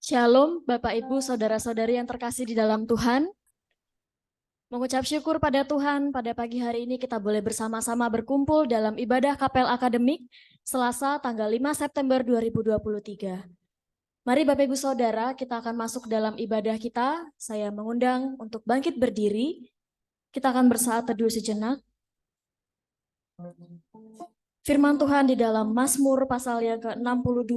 Shalom, Bapak Ibu, Saudara-saudari yang terkasih di dalam Tuhan. Mengucap syukur pada Tuhan, pada pagi hari ini kita boleh bersama-sama berkumpul dalam ibadah Kapel Akademik Selasa tanggal 5 September 2023. Mari Bapak Ibu Saudara, kita akan masuk dalam ibadah kita. Saya mengundang untuk bangkit berdiri. Kita akan bersaat teduh sejenak. Firman Tuhan di dalam Mazmur pasal yang ke-62.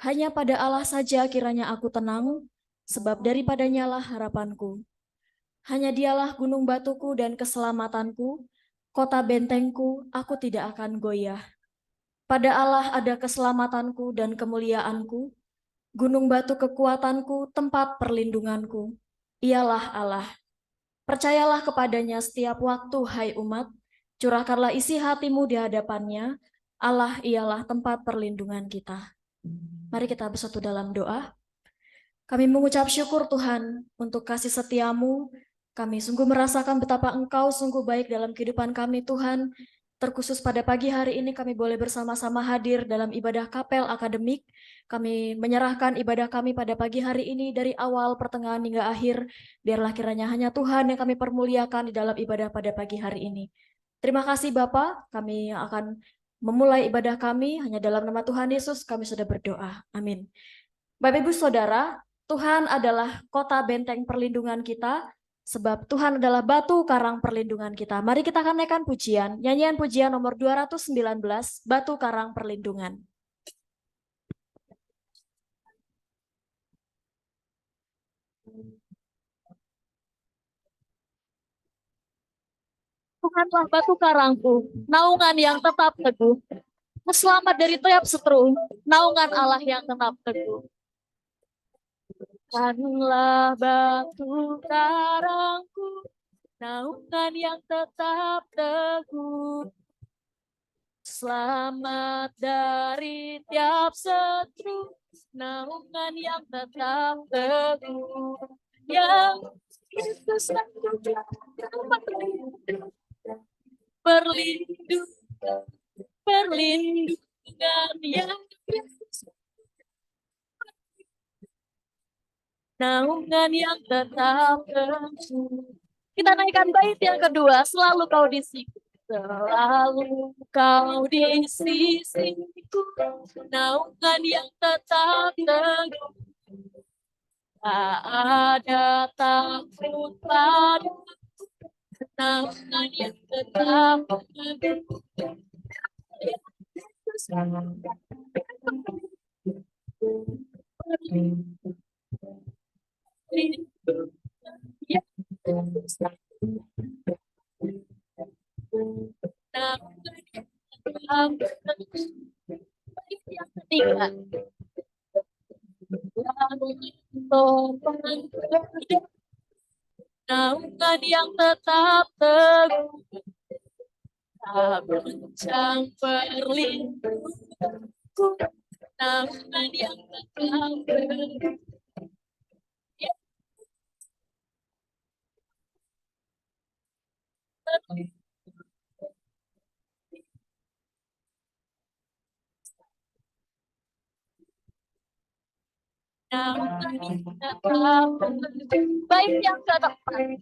Hanya pada Allah saja kiranya aku tenang, sebab daripadanya lah harapanku. Hanya dialah gunung batuku dan keselamatanku, kota bentengku, aku tidak akan goyah. Pada Allah ada keselamatanku dan kemuliaanku, gunung batu kekuatanku, tempat perlindunganku. Ialah Allah. Percayalah kepadanya setiap waktu, hai umat, curahkanlah isi hatimu di hadapannya. Allah ialah tempat perlindungan kita. Mari kita bersatu dalam doa. Kami mengucap syukur Tuhan untuk kasih setiamu. Kami sungguh merasakan betapa Engkau sungguh baik dalam kehidupan kami Tuhan. Terkhusus pada pagi hari ini kami boleh bersama-sama hadir dalam ibadah Kapel Akademik. Kami menyerahkan ibadah kami pada pagi hari ini dari awal, pertengahan hingga akhir. Biarlah kiranya hanya Tuhan yang kami permuliakan di dalam ibadah pada pagi hari ini. Terima kasih Bapak, kami akan memulai ibadah kami hanya dalam nama Tuhan Yesus kami sudah berdoa. Amin. Bapak Ibu Saudara, Tuhan adalah kota benteng perlindungan kita, sebab Tuhan adalah batu karang perlindungan kita. Mari kita akan naikkan pujian, nyanyian pujian nomor 219, Batu Karang Perlindungan. Tuhanlah batu karangku, naungan yang tetap teguh, selamat dari tiap seteru, naungan Allah yang tetap teguh. Tuhanlah batu karangku, naungan yang tetap teguh, selamat dari tiap seteru, naungan yang tetap teguh, yang Yesus berlindung, perlindungan yang naungan yang tetap teguh. Kita naikkan bait yang kedua, selalu kau di sisiku. Selalu kau di sisiku, naungan yang tetap teguh. Tak ada takut padaku, naungan yang tetap teguh. Yang ketiga, naungan yang tetap teguh, tak bencang perlindunganku, naungan yang tetap teguh. Baik yang keempat,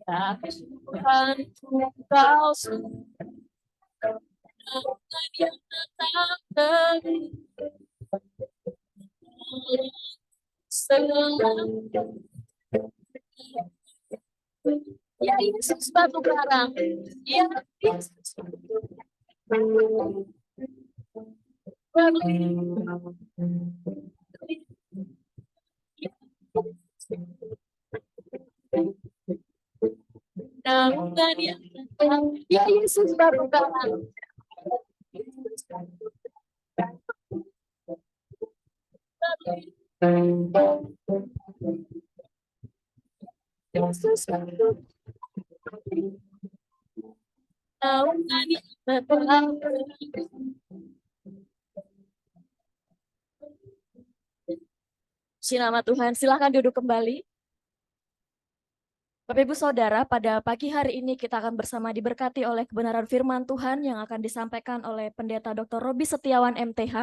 ya Tuhan Engkau naungan yang tetap teguh, selalu ya Yesus batu karang, ya Yesus naungan yang tetap, ya Yesus batu karang. Yesus batu naungan yang tetap. Puji nama Tuhan, silakan duduk kembali. Bapak Ibu Saudara, pada pagi hari ini kita akan bersama diberkati oleh kebenaran firman Tuhan yang akan disampaikan oleh Pendeta Dr. Robi Setiawan MTH.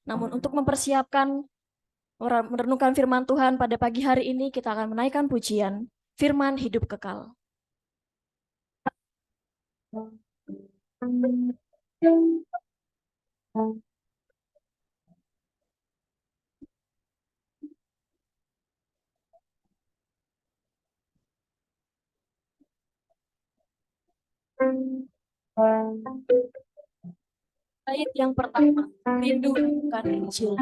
Namun untuk mempersiapkan merenungkan firman Tuhan pada pagi hari ini, kita akan menaikkan pujian Firman Hidup Kekal. Bait yang pertama, rindu bukan Injil.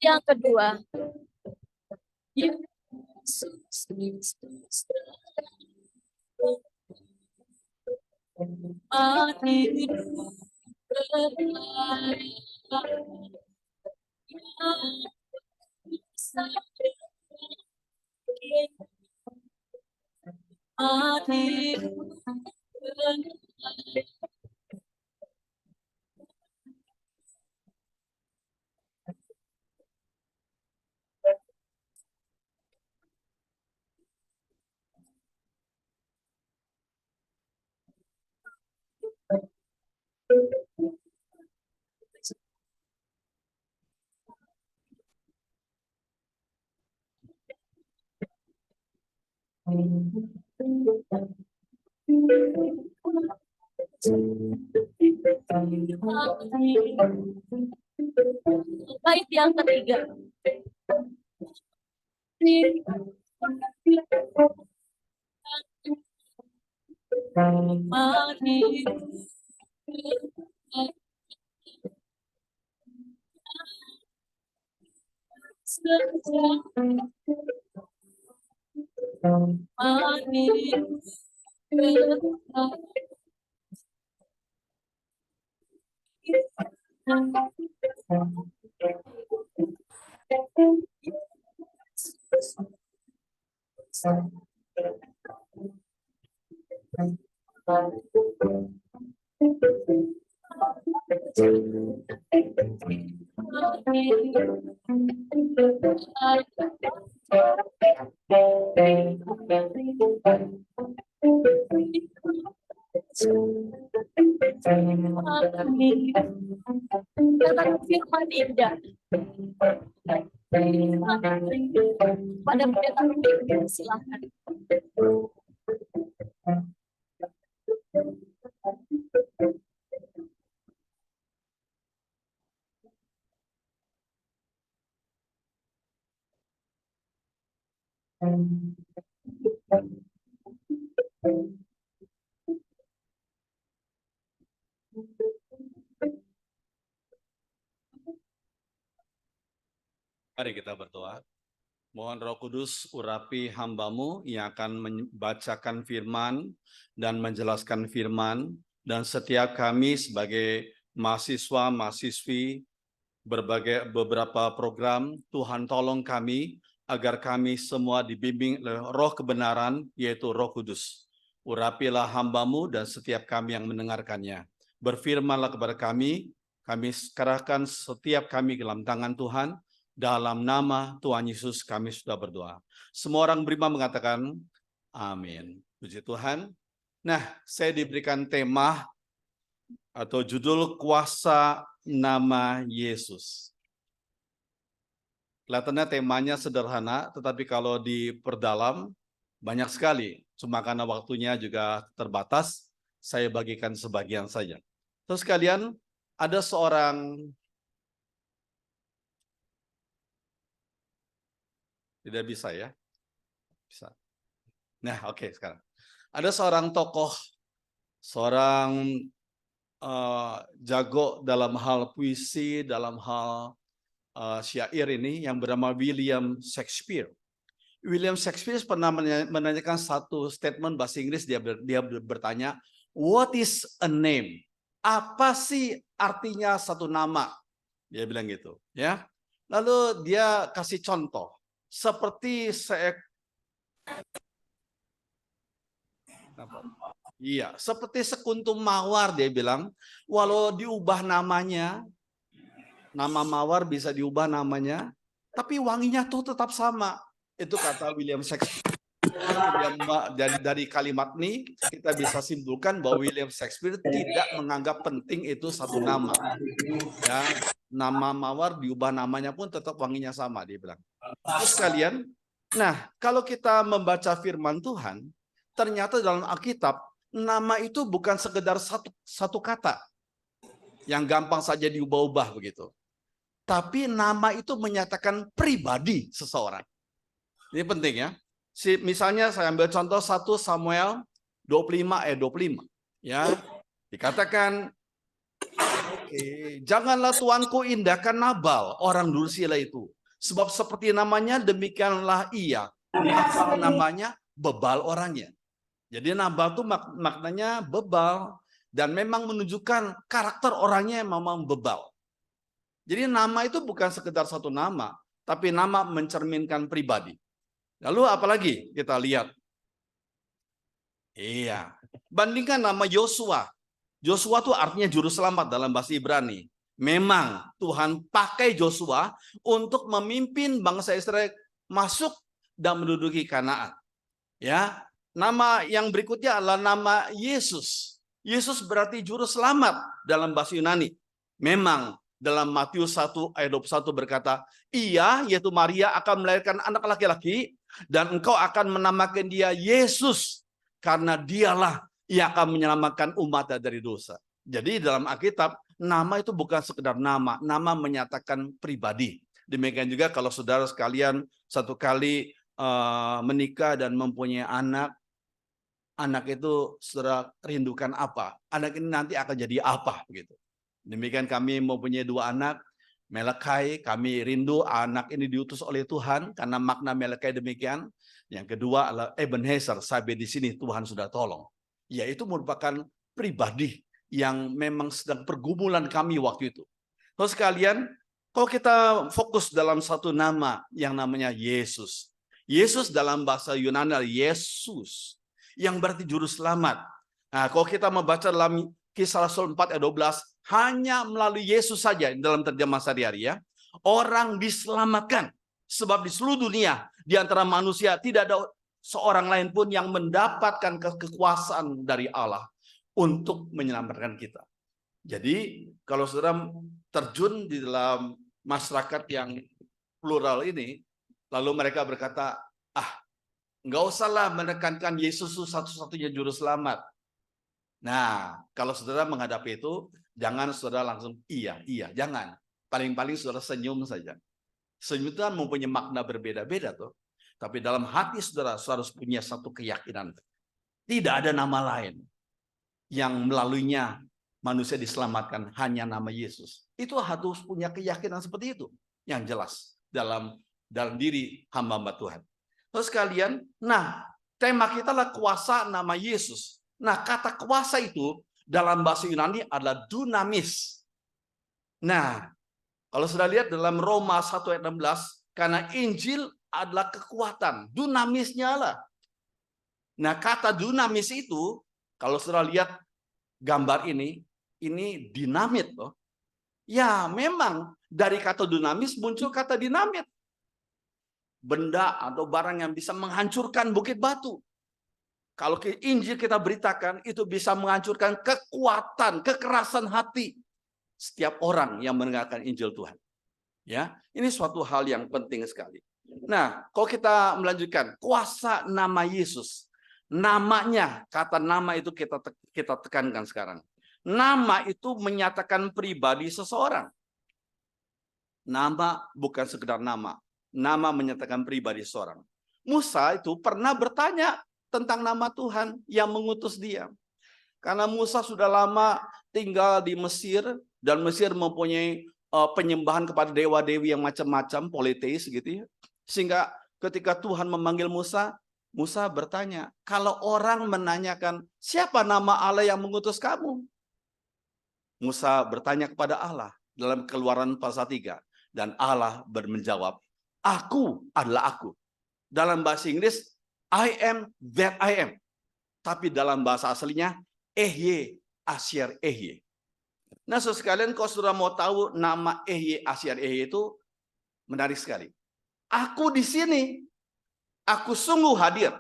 Yang kedua, bait yang ketiga. Firman indah pada pendeta Rudi, silakan. Mari kita berdoa. Mohon Roh Kudus urapi hamba-Mu yang akan membacakan firman dan menjelaskan firman, dan setiap kami sebagai mahasiswa, mahasiswi, beberapa program, Tuhan tolong kami agar kami semua dibimbing oleh roh kebenaran, yaitu Roh Kudus. Urapilah hamba-Mu dan setiap kami yang mendengarkannya. Berfirmanlah kepada kami serahkan setiap kami ke dalam tangan Tuhan. Dalam nama Tuhan Yesus kami sudah berdoa. Semua orang beriman mengatakan amin. Puji Tuhan. Nah, saya diberikan tema atau judul kuasa nama Yesus. Kelihatannya temanya sederhana, tetapi kalau diperdalam banyak sekali. Cuma karena waktunya juga terbatas, saya bagikan sebagian saja. Terus kalian, ada seorang Tidak bisa ya? Bisa. Nah, oke, sekarang. Ada seorang tokoh, seorang jago dalam hal puisi, dalam hal syair ini yang bernama William Shakespeare. William Shakespeare pernah menanyakan satu statement bahasa Inggris, dia bertanya, what is a name? Apa sih artinya satu nama? Dia bilang gitu, ya. Lalu dia kasih contoh, seperti iya, seperti sekuntum mawar, dia bilang, walau diubah namanya, nama mawar bisa diubah namanya, tapi wanginya tuh tetap sama. Itu kata William Shakespeare. Dari kalimat ini kita bisa simpulkan bahwa William Shakespeare tidak menganggap penting itu satu nama. Ya, nama mawar diubah namanya pun tetap wanginya sama, dia bilang. Terus kalian, nah kalau kita membaca firman Tuhan, ternyata dalam Alkitab nama itu bukan sekedar satu kata yang gampang saja diubah-ubah begitu. Tapi nama itu menyatakan pribadi seseorang. Ini penting ya. Misalnya saya ambil contoh 1 Samuel 25 ayat 25. Ya, dikatakan, janganlah tuanku indahkan Nabal, orang Dursila itu. Sebab seperti namanya demikianlah ia. Nabal namanya, bebal orangnya. Jadi Nabal itu maknanya bebal. Dan memang menunjukkan karakter orangnya yang memang bebal. Jadi nama itu bukan sekedar satu nama, tapi nama mencerminkan pribadi. Lalu apalagi kita lihat? Iya, bandingkan nama Yosua. Yosua itu artinya juru selamat dalam bahasa Ibrani. Memang Tuhan pakai Yosua untuk memimpin bangsa Israel masuk dan menduduki Kanaan. Ya, nama yang berikutnya adalah nama Yesus. Yesus berarti juru selamat dalam bahasa Yunani. Memang dalam Matius 1 ayat 21 berkata, ia, yaitu Maria, akan melahirkan anak laki-laki, dan engkau akan menamakan dia Yesus, karena dialah yang akan menyelamatkan umatnya dari dosa. Jadi dalam Alkitab, nama itu bukan sekedar nama, nama menyatakan pribadi. Demikian juga kalau saudara sekalian satu kali menikah dan mempunyai anak, anak itu saudara rindukan apa? Anak ini nanti akan jadi apa? Begitu. Demikian kami mempunyai 2 anak, Melekai, kami rindu anak ini diutus oleh Tuhan, karena makna Melekai demikian. Yang kedua adalah Ebenezer, sampai di sini Tuhan sudah tolong. Yaitu merupakan pribadi yang memang sedang pergumulan kami waktu itu. Terus sekalian, kalau kita fokus dalam satu nama yang namanya Yesus. Yesus dalam bahasa Yunani adalah Yesus, yang berarti juru selamat. Nah, kalau kita membaca dalam Kisah Rasul 4 ayat 12, hanya melalui Yesus saja dalam terjemah sehari-hari ya, orang diselamatkan. Sebab di seluruh dunia, di antara manusia tidak ada seorang lain pun yang mendapatkan kekuasaan dari Allah untuk menyelamatkan kita. Jadi kalau saudara terjun di dalam masyarakat yang plural ini, lalu mereka berkata, nggak usahlah menekankan Yesus itu satu-satunya juru selamat. Nah, kalau saudara menghadapi itu, jangan saudara langsung iya, jangan. Paling-paling saudara senyum saja. Senyum itu kan mempunyai makna berbeda-beda tuh. Tapi dalam hati saudara harus punya satu keyakinan. Tidak ada nama lain yang melaluinya manusia diselamatkan, hanya nama Yesus. Itu harus punya keyakinan seperti itu. Yang jelas dalam diri hamba-hamba Tuhan. Terus kalian, nah tema kita adalah kuasa nama Yesus. Nah, kata kuasa itu dalam bahasa Yunani adalah dunamis. Nah, kalau sudah lihat dalam Roma 1 ayat 16, karena Injil adalah kekuatan, dunamisnya lah. Nah, kata dunamis itu, kalau sudah lihat gambar ini dinamit loh. Ya, memang dari kata dunamis muncul kata dinamit. Benda atau barang yang bisa menghancurkan bukit batu. Kalau Injil kita beritakan, itu bisa menghancurkan kekuatan, kekerasan hati setiap orang yang mendengarkan Injil Tuhan. Ya, ini suatu hal yang penting sekali. Nah, kalau kita melanjutkan, kuasa nama Yesus. Namanya, kata nama itu kita tekankan sekarang. Nama itu menyatakan pribadi seseorang. Nama bukan sekedar nama. Nama menyatakan pribadi seorang. Musa itu pernah bertanya tentang nama Tuhan yang mengutus dia. Karena Musa sudah lama tinggal di Mesir, dan Mesir mempunyai penyembahan kepada dewa-dewi yang macam-macam, politeis gitu ya. Sehingga ketika Tuhan memanggil Musa, Musa bertanya, kalau orang menanyakan, siapa nama Allah yang mengutus kamu? Musa bertanya kepada Allah dalam Keluaran pasal 3. Dan Allah menjawab, aku adalah aku. Dalam bahasa Inggris, I am that I am. Tapi dalam bahasa aslinya, Ehye Asyar Ehye. Nah, saudara sekalian, kalau sudah mau tahu nama Ehye Asyar Ehye itu menarik sekali. Aku di sini, aku sungguh hadir,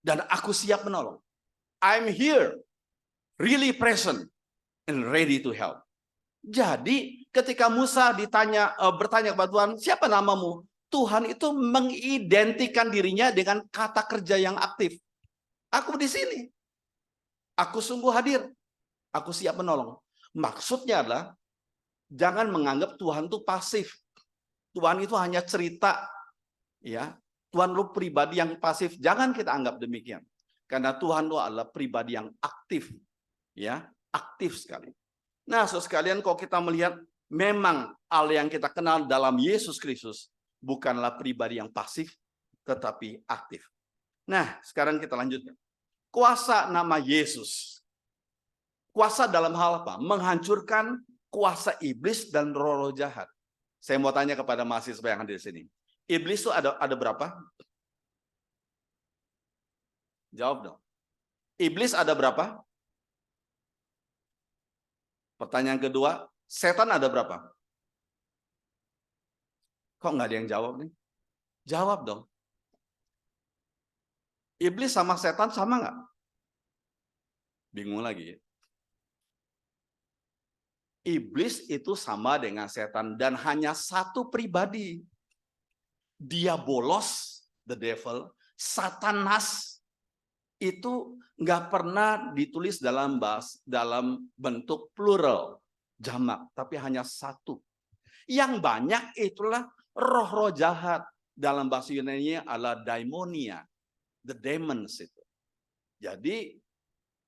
dan aku siap menolong. I'm here, really present, and ready to help. Jadi, ketika Musa bertanya kepada Tuhan, siapa namamu? Tuhan itu mengidentikan dirinya dengan kata kerja yang aktif. Aku di sini. Aku sungguh hadir. Aku siap menolong. Maksudnya adalah jangan menganggap Tuhan itu pasif. Tuhan itu hanya cerita, ya. Tuhan itu pribadi yang pasif. Jangan kita anggap demikian. Karena Tuhan itu adalah pribadi yang aktif, ya, aktif sekali. Nah, saudara sekalian, kalau kita melihat memang Allah yang kita kenal dalam Yesus Kristus bukanlah pribadi yang pasif, tetapi aktif. Nah, sekarang kita lanjutkan. Kuasa nama Yesus. Kuasa dalam hal apa? Menghancurkan kuasa iblis dan roh-roh jahat. Saya mau tanya kepada mahasiswa yang hadir di sini. Iblis itu ada berapa? Jawab dong. Iblis ada berapa? Pertanyaan kedua, setan ada berapa? Kok nggak ada yang jawab nih? Jawab dong. Iblis sama setan sama nggak? Bingung lagi. Iblis itu sama dengan setan dan hanya satu pribadi. Diabolos, the devil, Satanas itu nggak pernah ditulis dalam bentuk plural, jamak, tapi hanya satu. Yang banyak itulah roh-roh jahat. Dalam bahasa Yunani adalah daimonia, the demons itu. Jadi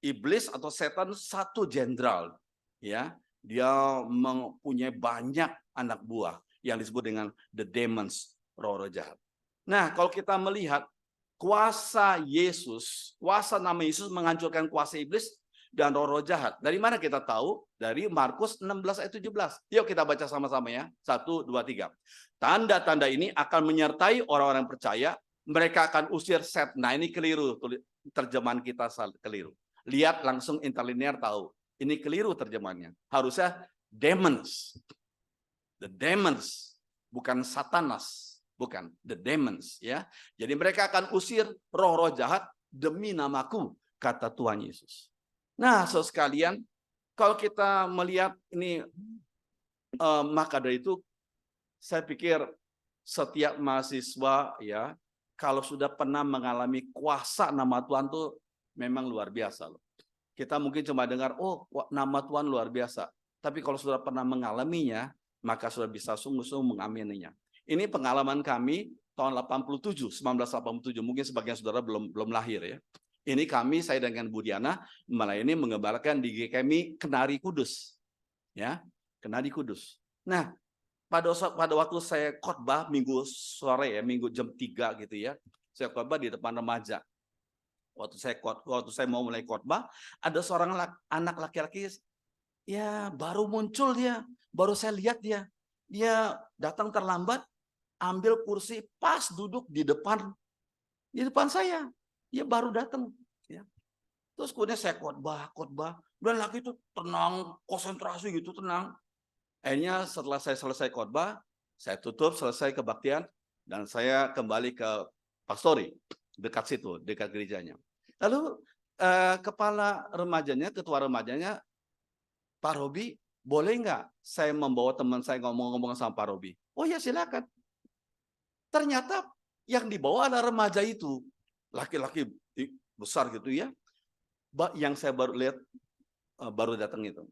iblis atau setan satu jenderal, ya. Dia mempunyai banyak anak buah yang disebut dengan the demons, roh-roh jahat. Nah, kalau kita melihat kuasa Yesus, kuasa nama Yesus menghancurkan kuasa iblis dan roh-roh jahat. Dari mana kita tahu? Dari Markus 16 ayat 17. Yuk kita baca sama-sama ya. 1, 2, 3. Tanda-tanda ini akan menyertai orang-orang percaya. Mereka akan usir setan. Nah, ini keliru. Terjemahan kita keliru. Lihat langsung interlinear tahu. Ini keliru terjemahannya. Harusnya demons. The demons. Bukan Satanas. Bukan. The demons. Ya. Jadi mereka akan usir roh-roh jahat demi namaku, kata Tuhan Yesus. Nah, saudara sekalian, kalau kita melihat ini, maka dari itu, saya pikir setiap mahasiswa, ya, kalau sudah pernah mengalami kuasa nama Tuhan tuh memang luar biasa loh. Kita mungkin cuma dengar, oh nama Tuhan luar biasa. Tapi kalau sudah pernah mengalaminya, maka sudah bisa sungguh-sungguh mengamininya. Ini pengalaman kami tahun 1987. Mungkin sebagian saudara belum lahir ya. Ini saya dengan Bu Diana, melayani mengembalakan di GKMI Kenari Kudus. Ya, Kenari Kudus. Nah, pada waktu saya khotbah minggu sore ya, minggu jam 3 gitu ya. Saya khotbah di depan remaja. Waktu saya mau mulai khotbah, ada seorang anak laki-laki, ya baru muncul dia, baru saya lihat dia datang terlambat, ambil kursi pas duduk di depan saya, dia baru datang. Ya. Terus kemudian saya khotbah, dan laki itu tenang, konsentrasi gitu, tenang. Akhirnya setelah saya selesai khotbah, saya tutup, selesai kebaktian, dan saya kembali ke pastori. Dekat situ, dekat gerejanya. Lalu kepala remajanya, ketua remajanya, Pak Robi, boleh nggak saya membawa teman saya ngomong-ngomong sama Pak Robi? Oh ya silakan. Ternyata yang dibawa adalah remaja itu, laki-laki besar gitu ya, yang saya baru lihat baru datang itu.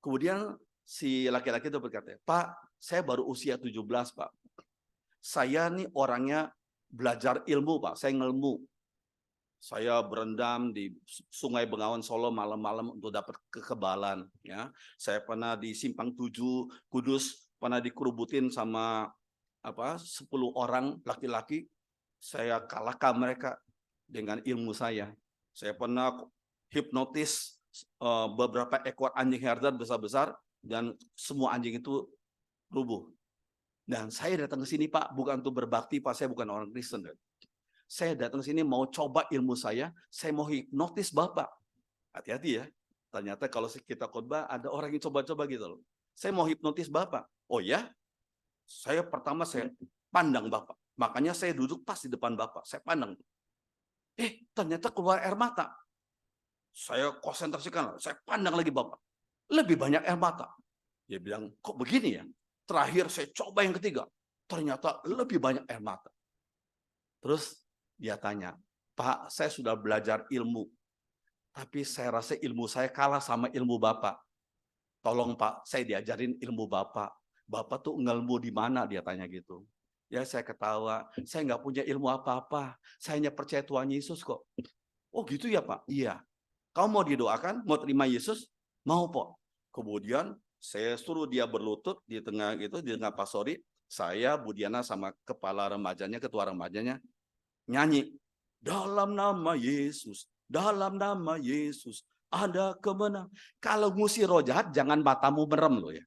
Kemudian si laki-laki itu berkata, Pak, saya baru usia 17 Pak. Saya nih orangnya belajar ilmu, Pak. Saya ngelmu. Saya berendam di Sungai Bengawan Solo malam-malam untuk dapat kekebalan. Ya, saya pernah di Simpang 7 Kudus, pernah dikerubutin sama 10 orang laki-laki. Saya kalahkan mereka dengan ilmu saya. Saya pernah hipnotis beberapa ekor anjing herder besar-besar dan semua anjing itu rubuh. Dan saya datang ke sini, Pak, bukan untuk berbakti, Pak. Saya bukan orang Kristen. Saya datang ke sini mau coba ilmu saya mau hipnotis Bapak. Hati-hati ya. Ternyata kalau kita khotbah ada orang yang coba-coba gitu loh. Saya mau hipnotis Bapak. Oh ya? Saya pandang Bapak. Makanya saya duduk pas di depan Bapak. Saya pandang. Ternyata keluar air mata. Saya konsentrasikan, saya pandang lagi Bapak. Lebih banyak air mata. Dia bilang, kok begini ya? Terakhir saya coba yang ketiga. Ternyata lebih banyak air mata. Terus dia tanya, Pak, saya sudah belajar ilmu. Tapi saya rasa ilmu saya kalah sama ilmu Bapak. Tolong Pak, saya diajarin ilmu Bapak. Bapak tuh ngelmu di mana? Dia tanya gitu. Ya saya ketawa, saya nggak punya ilmu apa-apa. Saya hanya percaya Tuhan Yesus kok. Oh gitu ya Pak? Iya. Kamu mau didoakan? Mau terima Yesus? Mau Pak. Kemudian saya suruh dia berlutut di tengah gitu, di tengah pastori. Saya, Budiana sama kepala remajanya, ketua remajanya, nyanyi. Dalam nama Yesus, dalam nama Yesus, ada kemenangan. Kalau ngusir roh jahat, jangan matamu merem loh ya.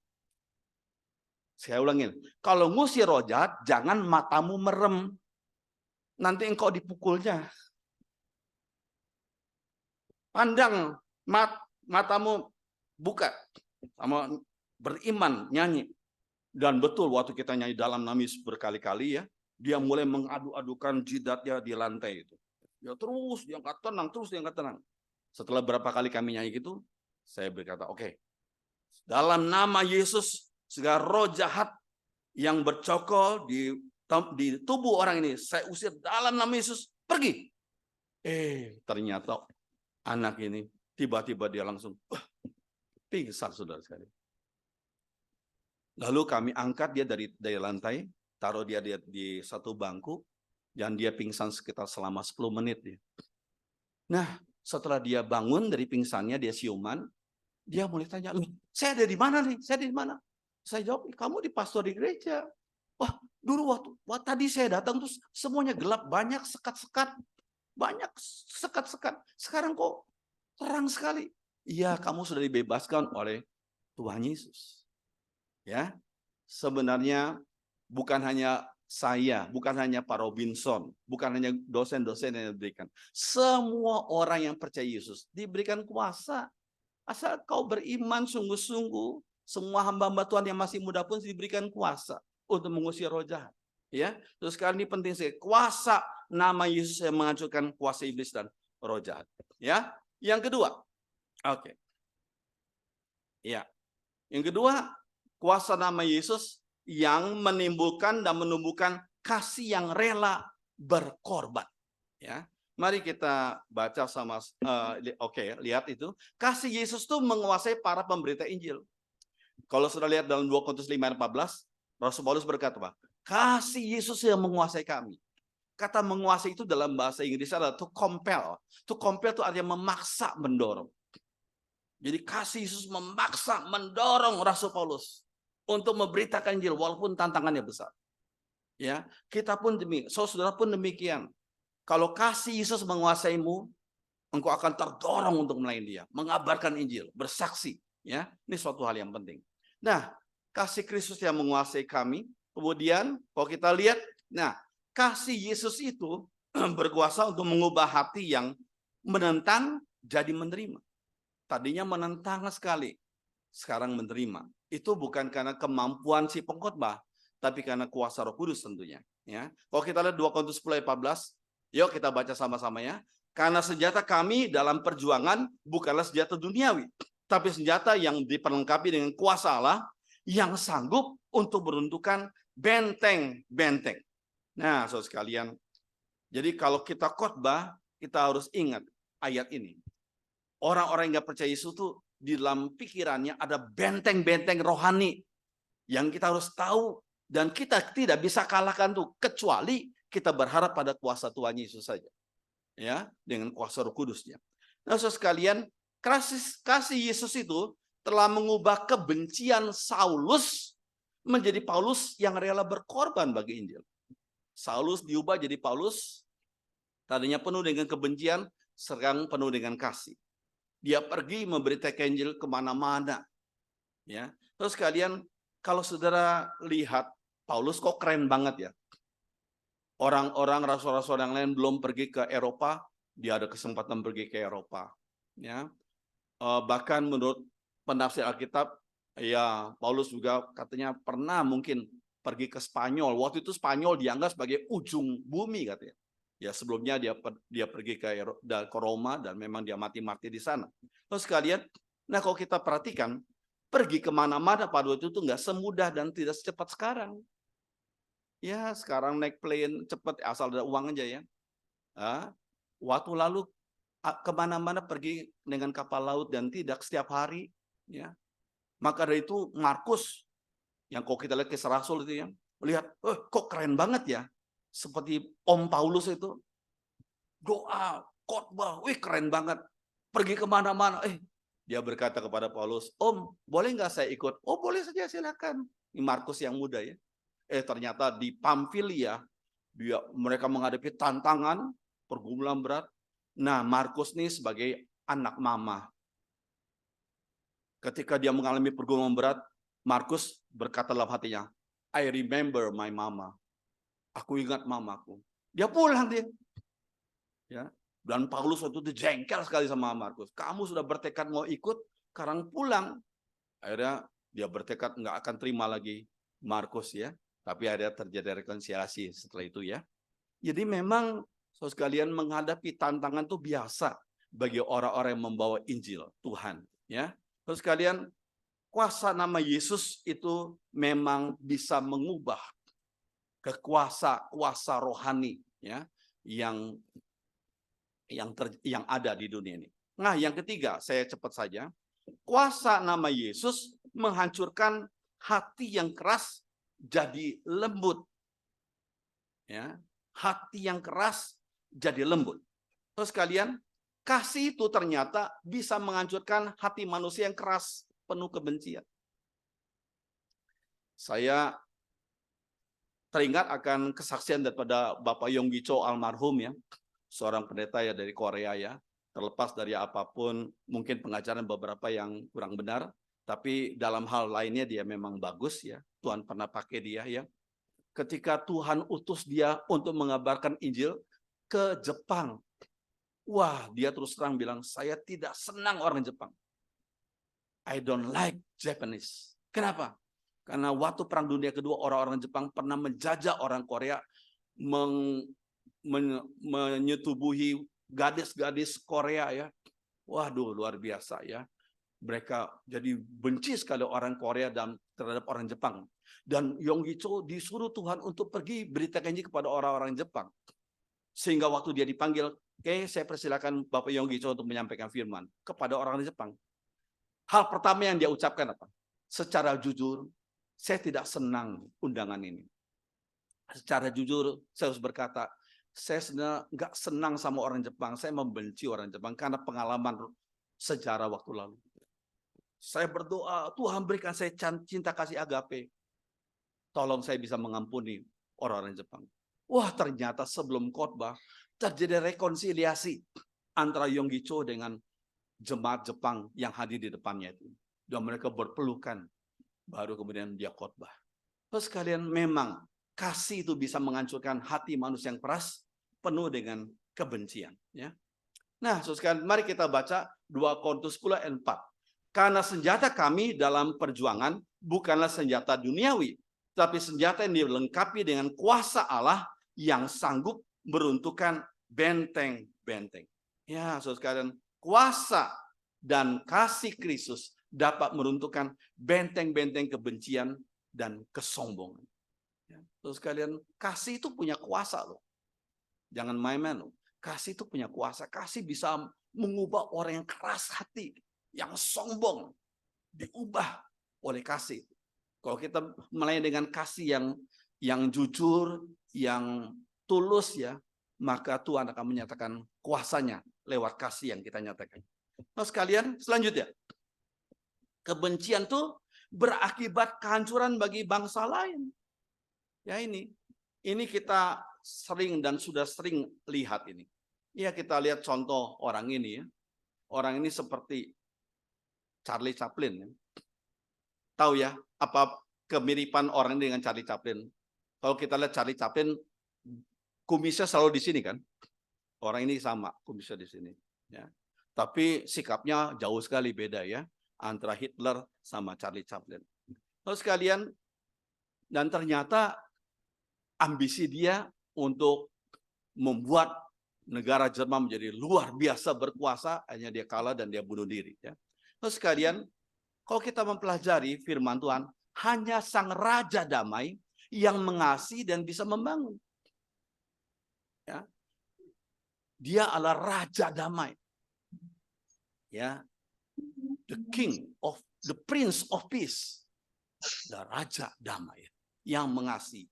Saya ulangin. Kalau ngusir roh jahat, jangan matamu merem. Nanti engkau dipukulnya. Pandang, matamu buka. Sama beriman, nyanyi. Dan betul waktu kita nyanyi dalam nama Yesus berkali-kali ya, dia mulai mengadu-adukan jidatnya di lantai itu. Ya terus diangkat tenang, terus diangkat tenang. Setelah berapa kali kami nyanyi gitu, saya berkata, oke. Dalam nama Yesus, segala roh jahat yang bercokol di tubuh orang ini, saya usir dalam nama Yesus, pergi. Ternyata anak ini tiba-tiba dia langsung pingsan, saudara sekalian. Lalu kami angkat dia dari lantai, taruh dia di satu bangku, dan dia pingsan sekitar selama 10 menit. Nah, setelah dia bangun dari pingsannya, dia siuman, dia mulai tanya, loh, saya ada di mana nih? Saya ada di mana? Saya jawab, kamu di pastor di gereja. Wah, dulu waktu tadi saya datang terus semuanya gelap, banyak sekat-sekat. Banyak sekat-sekat. Sekarang kok terang sekali. Iya, kamu sudah dibebaskan oleh Tuhan Yesus. Ya, sebenarnya bukan hanya saya, bukan hanya Pak Robinson, bukan hanya dosen-dosen yang diberikan. Semua orang yang percaya Yesus diberikan kuasa. Asal kau beriman sungguh-sungguh, semua hamba-hamba Tuhan yang masih muda pun diberikan kuasa untuk mengusir roh jahat. Ya, terus sekarang ini penting sekali. Kuasa nama Yesus yang menghancurkan kuasa iblis dan roh jahat. Ya, yang kedua, oke. Ya, yang kedua, kuasa nama Yesus yang menimbulkan dan menumbuhkan kasih yang rela berkorban. Ya, mari kita baca sama, lihat itu. Kasih Yesus itu menguasai para pemberita Injil. Kalau sudah lihat dalam 2 Korintus 5 ayat 14, Rasul Paulus berkata, kasih Yesus yang menguasai kami. Kata menguasai itu dalam bahasa Inggris adalah to compel. To compel itu artinya memaksa, mendorong. Jadi kasih Yesus memaksa, mendorong Rasul Paulus untuk memberitakan Injil walaupun tantangannya besar. Ya, kita pun demikian, saudara pun demikian. Kalau kasih Yesus menguasaimu, engkau akan terdorong untuk melayani dia, mengabarkan Injil, bersaksi. Ya, ini suatu hal yang penting. Nah, kasih Kristus yang menguasai kami. Kemudian, kalau kita lihat, nah, kasih Yesus itu berkuasa untuk mengubah hati yang menentang jadi menerima. Tadinya menentang sekali, sekarang menerima. Itu bukan karena kemampuan si pengkhotbah, tapi karena kuasa Roh Kudus tentunya. Ya, kalau kita lihat 2 Korintus 10 ayat 14, yuk kita baca sama-sama ya. Karena senjata kami dalam perjuangan bukanlah senjata duniawi, tapi senjata yang diperlengkapi dengan kuasa Allah yang sanggup untuk meruntuhkan benteng-benteng. Nah, saudara sekalian, jadi kalau kita khotbah, kita harus ingat ayat ini. Orang-orang yang nggak percaya Yesus itu di dalam pikirannya ada benteng-benteng rohani yang kita harus tahu Dan kita tidak bisa kalahkan tuh kecuali kita berharap pada kuasa Tuhan Yesus saja. Ya, dengan kuasa Roh Kudusnya. Nah, saudara sekalian, kasih Yesus itu telah mengubah kebencian Saulus menjadi Paulus yang rela berkorban bagi Injil. Saulus diubah jadi Paulus, tadinya penuh dengan kebencian, sekarang penuh dengan kasih. Dia pergi memberitakan Injil kemana-mana. Ya, terus kalian kalau saudara lihat Paulus kok keren banget ya. Orang-orang rasul-rasul yang lain belum pergi ke Eropa, dia ada kesempatan pergi ke Eropa. Ya, bahkan menurut penafsir Alkitab, ya Paulus juga katanya pernah mungkin pergi ke Spanyol. Waktu itu Spanyol dianggap sebagai ujung bumi katanya. Ya sebelumnya dia pergi ke Roma dan memang dia mati-mati di sana. Terus sekalian, nah kalau kita perhatikan, pergi kemana-mana pada waktu itu nggak semudah dan tidak secepat sekarang. Ya sekarang naik plane cepat asal ada uang aja ya. Waktu lalu kemana-mana pergi dengan kapal laut dan tidak setiap hari. Ya. Maka dari itu Markus yang kok kita lihat kisah Rasul itu ya, melihat, kok keren banget ya. Seperti Om Paulus itu doa, khotbah, keren banget. Pergi kemana-mana, dia berkata kepada Paulus, Om, boleh nggak saya ikut? Oh boleh saja, silakan. Ini Markus yang muda ya. Ternyata di Pamfilia mereka menghadapi tantangan, pergumulan berat. Nah, Markus nih sebagai anak mama. Ketika dia mengalami pergumulan berat, Markus berkata dalam hatinya, I remember my mama. Aku ingat mamaku. Dia pulang dia. Ya. Dan Paulus waktu itu jengkel sekali sama Markus. Kamu sudah bertekad mau ikut, sekarang pulang. Akhirnya dia bertekad nggak akan terima lagi Markus ya. Tapi ada terjadi rekonsiliasi setelah itu ya. Jadi memang saudara sekalian menghadapi tantangan itu biasa bagi orang-orang yang membawa Injil Tuhan. Ya, saudara sekalian, kuasa nama Yesus itu memang bisa mengubah kuasa rohani ya yang ada di dunia ini. Nah, yang ketiga, saya cepat saja. Kuasa nama Yesus menghancurkan hati yang keras jadi lembut. Ya, hati yang keras jadi lembut. Terus kalian, kasih itu ternyata bisa menghancurkan hati manusia yang keras, penuh kebencian. Saya teringat akan kesaksian daripada Bapak Yonggi Cho almarhum ya, seorang pendeta ya dari Korea ya. Terlepas dari apapun, mungkin pengajaran beberapa yang kurang benar, tapi dalam hal lainnya dia memang bagus ya. Tuhan pernah pakai dia ya. Ketika Tuhan utus dia untuk mengabarkan Injil ke Jepang. Wah, dia terus terang bilang, saya tidak senang orang Jepang. I don't like Japanese. Kenapa? Karena waktu Perang Dunia Kedua, orang-orang Jepang pernah menjajah orang Korea, menyetubuhi gadis-gadis Korea ya. Waduh, luar biasa ya. Mereka jadi benci sekali orang Korea dan terhadap orang Jepang. Dan Yonggi Cho disuruh Tuhan untuk pergi beritakan Injil kepada orang-orang Jepang. Sehingga waktu dia dipanggil, saya persilakan Bapak Yonggi Cho untuk menyampaikan firman kepada orang Jepang. Hal pertama yang dia ucapkan apa? Secara jujur, saya tidak senang undangan ini. Secara jujur, saya harus berkata, saya sebenarnya nggak senang sama orang Jepang. Saya membenci orang Jepang karena pengalaman sejarah waktu lalu. Saya berdoa, Tuhan berikan saya cinta kasih agape. Tolong saya bisa mengampuni orang-orang Jepang. Wah, ternyata sebelum khotbah terjadi rekonsiliasi antara Yonggi Cho dengan jemaat Jepang yang hadir di depannya itu. Dan mereka berpelukan. Baru kemudian dia khotbah. Terus kalian memang kasih itu bisa menghancurkan hati manusia yang keras, penuh dengan kebencian. Ya. Nah, sekalian, mari kita baca 2 Korintus 10 ayat 4. Karena senjata kami dalam perjuangan bukanlah senjata duniawi, tapi senjata yang dilengkapi dengan kuasa Allah yang sanggup meruntuhkan benteng-benteng. Ya, saudara sekalian, kuasa dan kasih Kristus dapat meruntuhkan benteng-benteng kebencian dan kesombongan. Ya, saudara sekalian, kasih itu punya kuasa loh. Jangan main-main loh. Kasih itu punya kuasa. Kasih bisa mengubah orang yang keras hati, yang sombong, diubah oleh kasih. Kalau kita melayani dengan kasih yang jujur, yang tulus ya, maka Tuhan akan menyatakan kuasanya lewat kasih yang kita nyatakan. Nah sekalian, selanjutnya, kebencian tuh berakibat kehancuran bagi bangsa lain. Ya ini kita sering dan sudah sering lihat ini. Ya kita lihat contoh orang ini ya. Orang ini seperti Charlie Chaplin. Ya. Tahu ya apa kemiripan orang ini dengan Charlie Chaplin? Kalau kita lihat Charlie Chaplin, kumisnya selalu di sini kan? Orang ini sama kumisnya di sini. Ya. Tapi sikapnya jauh sekali beda ya antara Hitler sama Charlie Chaplin. Lalu sekalian, dan ternyata ambisi dia untuk membuat negara Jerman menjadi luar biasa berkuasa, hanya dia kalah dan dia bunuh diri. Ya. Lalu sekalian, kalau kita mempelajari firman Tuhan, hanya sang raja damai yang mengasihi dan bisa membangun. Ya. Dia adalah raja damai. Ya. The Prince of Peace. The raja damai yang mengasihi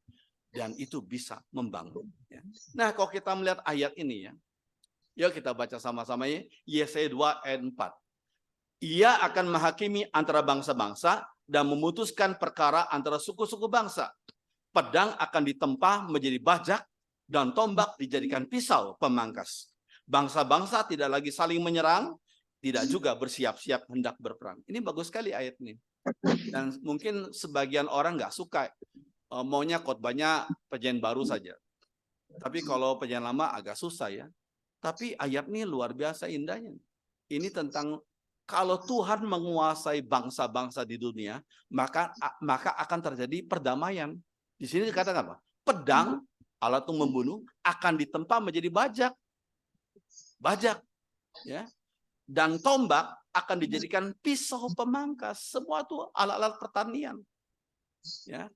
dan itu bisa membangun. Ya. Nah, kalau kita melihat ayat ini ya, yuk kita baca sama-sama ya, Yesaya 2 ayat 4. Ia akan menghakimi antara bangsa-bangsa dan memutuskan perkara antara suku-suku bangsa. Pedang akan ditempah menjadi bajak dan tombak dijadikan pisau pemangkas. Bangsa-bangsa tidak lagi saling menyerang, tidak juga bersiap-siap hendak berperang. Ini bagus sekali ayat ini. Dan mungkin sebagian orang nggak suka, maunya khotbahnya perjanjian baru saja. Tapi kalau perjanjian lama agak susah ya. Tapi ayat ini luar biasa indahnya. Ini tentang kalau Tuhan menguasai bangsa-bangsa di dunia, maka akan terjadi perdamaian. Di sini dikatakan apa? Pedang, alat untuk membunuh, akan ditempa menjadi bajak. Bajak. Ya. Dan tombak akan dijadikan pisau pemangkas. Semua itu alat-alat pertanian. Ya.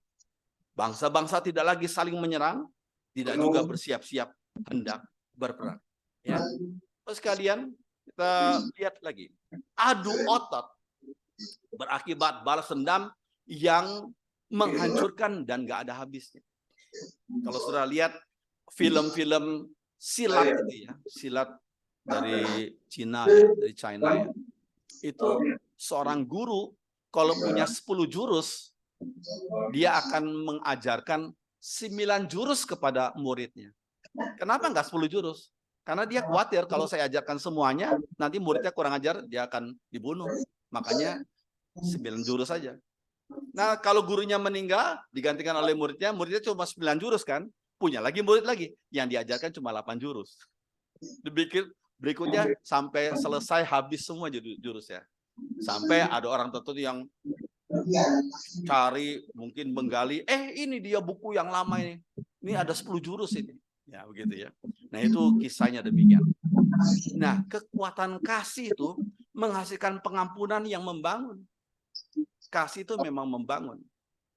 Bangsa-bangsa tidak lagi saling menyerang, tidak juga bersiap-siap hendak berperang. Ya. Terus sekalian, kita lihat lagi. Adu otot berakibat balas dendam yang menghancurkan dan gak ada habisnya. Kalau sudah lihat film-film silat itu ya, silat dari Cina ya, dari China ya. Itu seorang guru kalau punya 10 jurus, dia akan mengajarkan 9 jurus kepada muridnya. Kenapa enggak 10 jurus? Karena dia khawatir kalau saya ajarkan semuanya, nanti muridnya kurang ajar, dia akan dibunuh. Makanya 9 jurus saja. Nah, kalau gurunya meninggal, digantikan oleh muridnya cuma 9 jurus kan? Punya lagi murid lagi, yang diajarkan cuma 8 jurus. Dipikir berikutnya sampai selesai habis semua jurus ya. Sampai ada orang tertentu yang cari, mungkin menggali, ini dia buku yang lama ini. Ini ada 10 jurus ini. Ya, begitu ya. Nah, itu kisahnya demikian. Nah, kekuatan kasih itu menghasilkan pengampunan yang membangun. Kasih itu memang membangun.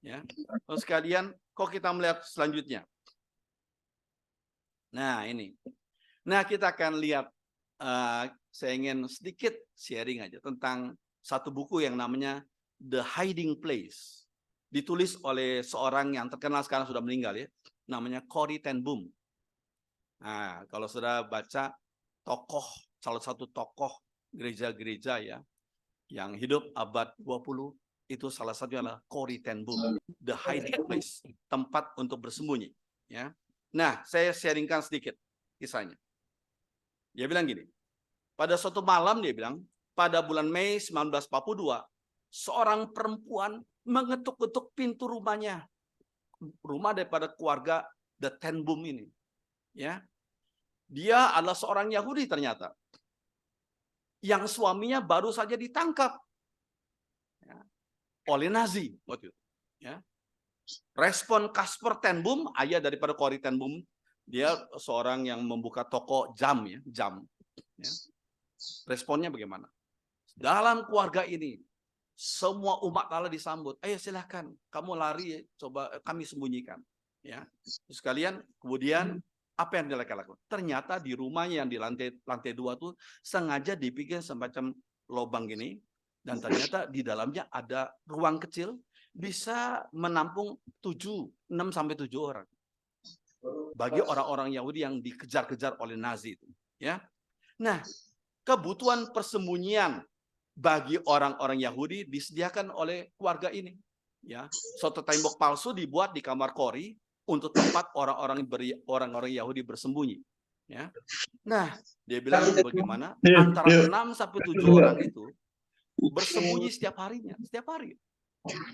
Ya. Terus sekalian, kok kita melihat selanjutnya. Nah, ini. Nah, kita akan lihat, saya ingin sedikit sharing aja tentang satu buku yang namanya The Hiding Place. Ditulis oleh seorang yang terkenal sekarang sudah meninggal ya. Namanya Corrie ten Boom. Nah, kalau sudah baca salah satu tokoh gereja-gereja ya, yang hidup abad 20, itu salah satunya adalah Corrie ten Boom. The Hiding Place. Tempat untuk bersembunyi. Ya. Nah, saya sharingkan sedikit kisahnya. Dia bilang gini, pada suatu malam dia bilang, pada bulan Mei 1942, seorang perempuan mengetuk-ketuk pintu rumahnya. Rumah daripada keluarga The Ten Boom ini. Ya, dia adalah seorang Yahudi ternyata. Yang suaminya baru saja ditangkap ya, oleh Nazi waktu itu. Ya. Respon Casper ten Boom, ayah daripada Corrie ten Boom, dia seorang yang membuka toko jam ya, jam. Ya. Responnya bagaimana? Dalam keluarga ini semua umat Allah disambut. Ayo silahkan, kamu lari, coba kami sembunyikan. Ya, terus kalian kemudian apa yang dia lakukan? Ternyata di rumahnya yang di lantai 2 tuh sengaja dibikin semacam lubang gini, dan ternyata di dalamnya ada ruang kecil bisa menampung 6 sampai 7 orang. Bagi orang-orang Yahudi yang dikejar-kejar oleh Nazi itu, ya. Nah, kebutuhan persembunyian bagi orang-orang Yahudi disediakan oleh keluarga ini, ya. Suatu tembok palsu dibuat di kamar Kori untuk tempat orang-orang Yahudi bersembunyi, ya. Nah, dia bilang bagaimana antara 6 sampai 7 orang itu bersembunyi setiap harinya, setiap hari.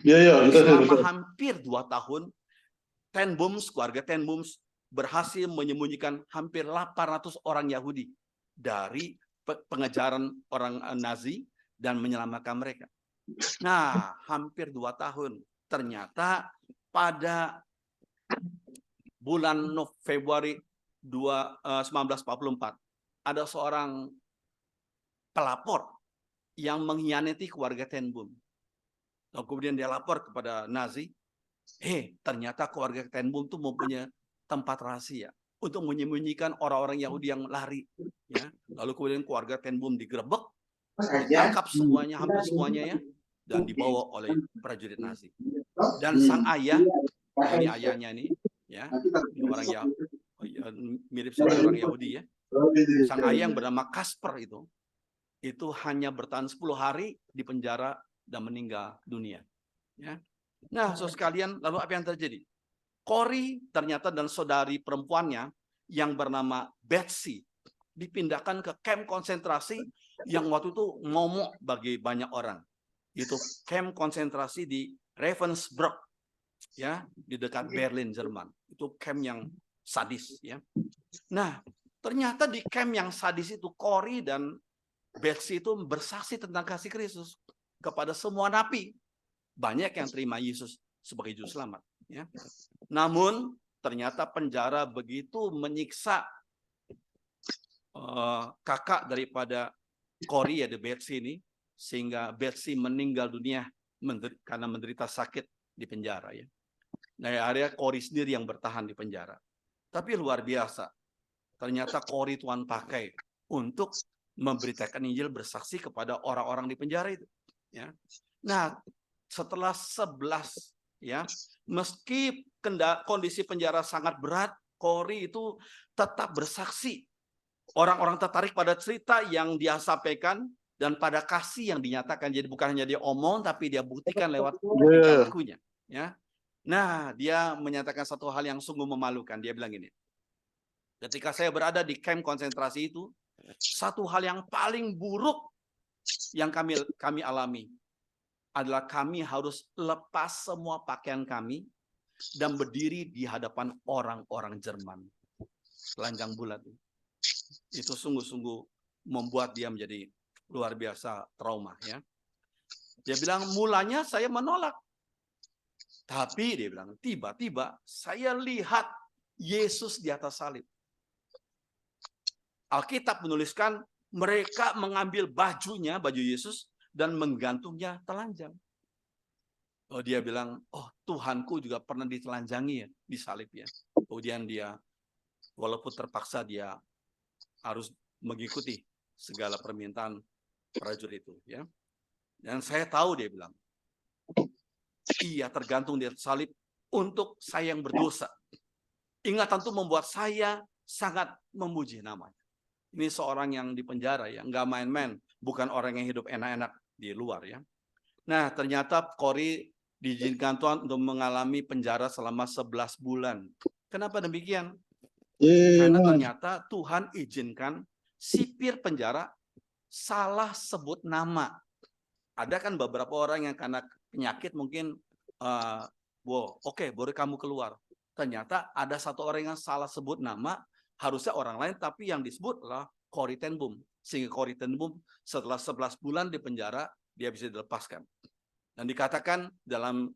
Selama hampir 2 tahun, keluarga Ten Boms berhasil menyembunyikan hampir 800 orang Yahudi dari pengejaran orang Nazi dan menyelamatkan mereka. Nah, hampir 2 tahun. Ternyata pada bulan Februari 1944, ada seorang pelapor yang mengkhianati keluarga Ten Boom. Lalu kemudian dia lapor kepada Nazi, ternyata keluarga Ten Boom itu mempunyai tempat rahasia untuk menyembunyikan orang-orang Yahudi yang lari. Ya. Lalu kemudian keluarga Ten Boom digerebek, ditangkap semuanya, hampir semuanya ya, dan dibawa oleh prajurit Nazi. Dan sang ayah, ini ayahnya ini, ya, ini orang yang mirip seperti orang Yahudi ya. Sang ayah yang bernama Kasper itu hanya bertahan 10 hari di penjara dan meninggal dunia. Ya. Nah, saudara sekalian, lalu apa yang terjadi? Kori ternyata dan saudari perempuannya yang bernama Betsy dipindahkan ke kamp konsentrasi yang waktu itu momok bagi banyak orang. Itu kamp konsentrasi di Ravensbrück, ya, di dekat Berlin, Jerman. Itu kamp yang sadis, ya. Nah, ternyata di kamp yang sadis itu Kori dan Betsy itu bersaksi tentang kasih Kristus kepada semua napi. Banyak yang terima Yesus sebagai juru selamat, ya. Namun ternyata penjara begitu menyiksa kakak daripada Kori, ya, Betsy ini, sehingga Betsy meninggal dunia karena menderita sakit di penjara, ya. Nah, akhirnya Kori sendiri yang bertahan di penjara. Tapi luar biasa, ternyata Kori Tuhan pakai untuk memberitakan Injil, bersaksi kepada orang-orang di penjara itu, ya. Nah, setelah 11, ya, meski kondisi penjara sangat berat, Kori itu tetap bersaksi. Orang-orang tertarik pada cerita yang dia sampaikan dan pada kasih yang dinyatakan. Jadi bukan hanya dia omong, tapi dia buktikan lewat tingkah lakunya, ya. Nah, dia menyatakan satu hal yang sungguh memalukan. Dia bilang gini, ketika saya berada di kamp konsentrasi itu, satu hal yang paling buruk yang kami alami adalah kami harus lepas semua pakaian kami dan berdiri di hadapan orang-orang Jerman. Telanjang bulat. Itu sungguh-sungguh membuat dia menjadi luar biasa trauma, ya. Dia bilang mulanya saya menolak. Tapi dia bilang tiba-tiba saya lihat Yesus di atas salib. Alkitab menuliskan mereka mengambil bajunya, baju Yesus, dan menggantungnya telanjang. Oh, dia bilang, oh, Tuhanku juga pernah ditelanjangi ya, di salib, ya. Kemudian dia, walaupun terpaksa, dia harus mengikuti segala permintaan prajurit itu, ya. Dan saya tahu, dia bilang, ia tergantung di atas salib untuk saya yang berdosa. Ingatan itu membuat saya sangat memuji namanya. Ini seorang yang di penjara, ya, nggak main-main, bukan orang yang hidup enak-enak di luar, ya. Nah, ternyata Kori diizinkan Tuhan untuk mengalami penjara selama 11 bulan. Kenapa demikian? Karena ternyata Tuhan izinkan sipir penjara salah sebut nama. Ada kan beberapa orang yang karena penyakit mungkin, oke, boleh kamu keluar. Ternyata ada satu orang yang salah sebut nama, harusnya orang lain, tapi yang disebut adalah Kori Ten Boom. Sehingga Kori Ten Boom setelah 11 bulan di penjara, dia bisa dilepaskan. Dan dikatakan dalam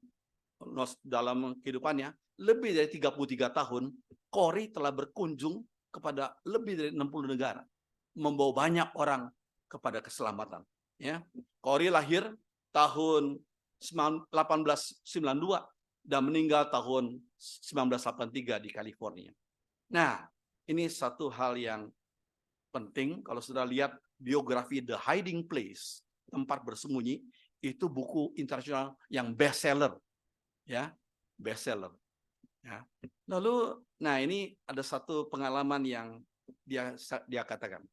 kehidupannya, lebih dari 33 tahun, Kori telah berkunjung kepada lebih dari 60 negara. Membawa banyak orang kepada keselamatan. Ya. Kori lahir tahun 1892 dan meninggal tahun 1983 di California. Nah, ini satu hal yang penting kalau sudah lihat biografi The Hiding Place, tempat bersembunyi, itu buku internasional yang bestseller ya, bestseller. Ya. Lalu, nah ini ada satu pengalaman yang dia katakan.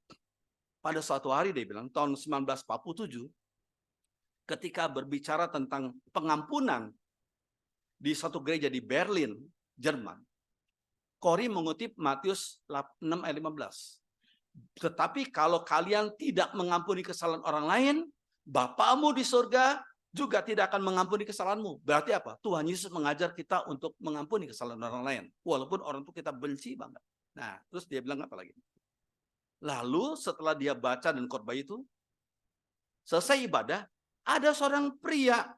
Pada suatu hari dia bilang tahun 1947, ketika berbicara tentang pengampunan di satu gereja di Berlin, Jerman, Corrie mengutip Matius 6 ayat 15. Tetapi kalau kalian tidak mengampuni kesalahan orang lain, Bapamu di surga juga tidak akan mengampuni kesalahanmu. Berarti apa? Tuhan Yesus mengajar kita untuk mengampuni kesalahan orang lain. Walaupun orang itu kita benci banget. Nah, terus dia bilang apa lagi? Lalu setelah dia baca dan khotbah itu, selesai ibadah, ada seorang pria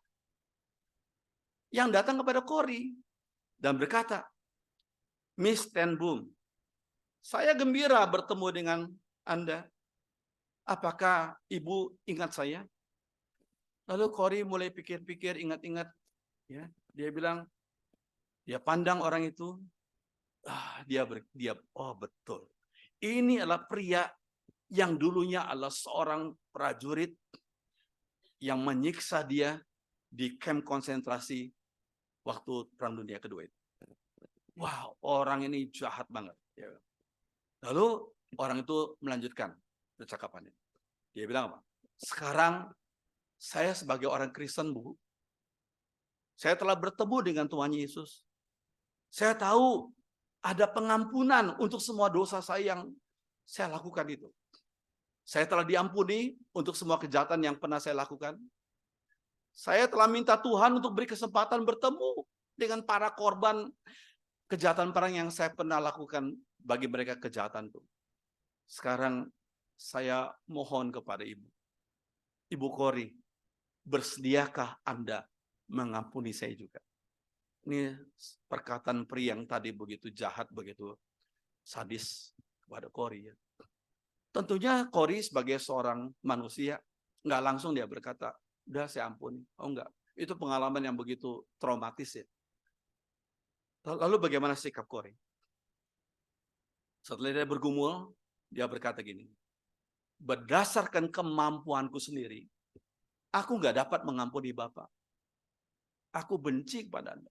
yang datang kepada Corrie dan berkata, Miss Ten Boom, saya gembira bertemu dengan Anda. Apakah Ibu ingat saya? Lalu Corrie mulai pikir-pikir, ingat-ingat. Ya, dia bilang, dia pandang orang itu, oh betul. Ini adalah pria yang dulunya adalah seorang prajurit yang menyiksa dia di kamp konsentrasi waktu Perang Dunia Kedua itu. Wow, orang ini jahat banget. Lalu orang itu melanjutkan percakapannya. Dia bilang apa? Sekarang saya sebagai orang Kristen, Bu, saya telah bertemu dengan Tuhan Yesus. Saya tahu ada pengampunan untuk semua dosa saya yang saya lakukan itu. Saya telah diampuni untuk semua kejahatan yang pernah saya lakukan. Saya telah minta Tuhan untuk beri kesempatan bertemu dengan para korban kejahatan perang yang saya pernah lakukan bagi mereka kejahatan itu. Sekarang saya mohon kepada Ibu. Ibu Corrie, bersediakah Anda mengampuni saya juga? Ini perkataan pria yang tadi begitu jahat, begitu sadis kepada Corrie. Tentunya Corrie sebagai seorang manusia, nggak langsung dia berkata, udah saya ampuni. Oh enggak, itu pengalaman yang begitu traumatis ya. Lalu bagaimana sikap Corrie? Setelah dia bergumul, dia berkata gini, berdasarkan kemampuanku sendiri, aku nggak dapat mengampuni Bapak. Aku benci kepada Anda.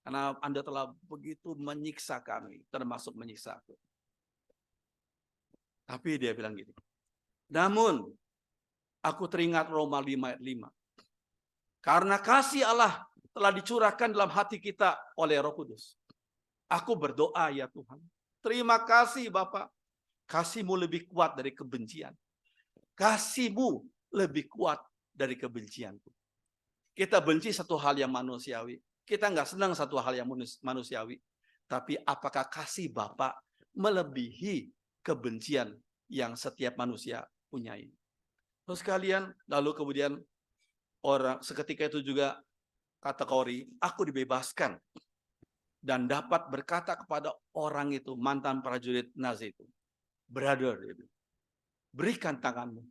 Karena Anda telah begitu menyiksa kami, termasuk menyiksa aku. Tapi dia bilang gini, namun aku teringat Roma 5 ayat 5. Karena kasih Allah telah dicurahkan dalam hati kita oleh Roh Kudus. Aku berdoa ya Tuhan. Terima kasih Bapak. Kasih-Mu lebih kuat dari kebencian. Kasih-Mu lebih kuat dari kebencianku. Kita benci satu hal yang manusiawi. Kita nggak senang satu hal yang manusiawi. Tapi apakah kasih Bapak melebihi kebencian yang setiap manusia punyai? Terus kalian, lalu kemudian seketika itu juga kata Corrie, aku dibebaskan dan dapat berkata kepada orang itu, mantan prajurit Nazi itu, brother, berikan tanganmu.